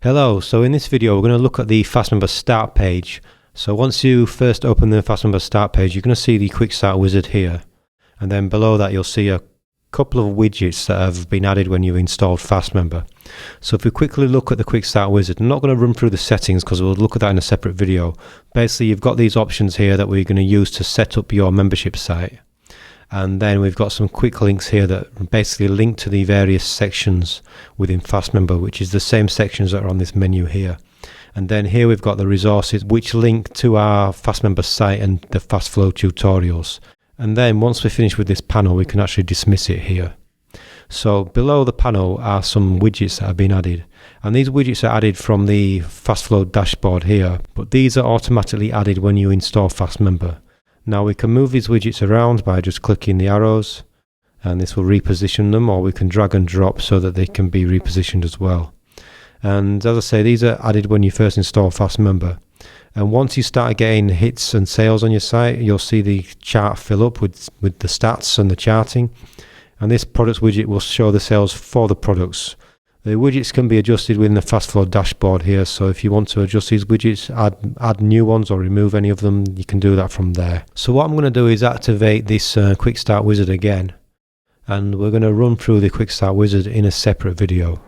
Hello, so in this video we're going to look at the FastMember start page. So once you first open the FastMember start page, you're going to see the quick start wizard here, and then below that you'll see a couple of widgets that have been added when you've installed FastMember. So if we quickly look at the quick start wizard, I'm not going to run through the settings because we'll look at that in a separate video. Basically you've got these options here that we're going to use to set up your membership site. And then we've got some quick links here that basically link to the various sections within FastMember, which is the same sections that are on this menu here. And then here we've got the resources which link to our FastMember site and the fastflow tutorials. And then once we finish with this panel, we can actually dismiss it here. So below the panel are some widgets that have been added. And these widgets are added from the fastflow dashboard here, but these are automatically added when you install FastMember. Now we can move these widgets around by just clicking the arrows, and this will reposition them, or we can drag and drop so that they can be repositioned as well. And as I say, these are added when you first install FastMember. And once you start getting hits and sales on your site, you'll see the chart fill up with the stats and the charting. And this products widget will show the sales for the products. The widgets can be adjusted within the FastFlow dashboard here, so if you want to adjust these widgets, add new ones or remove any of them, you can do that from there. So what I'm going to do is activate this quick start wizard again, and we're going to run through the quick start wizard in a separate video.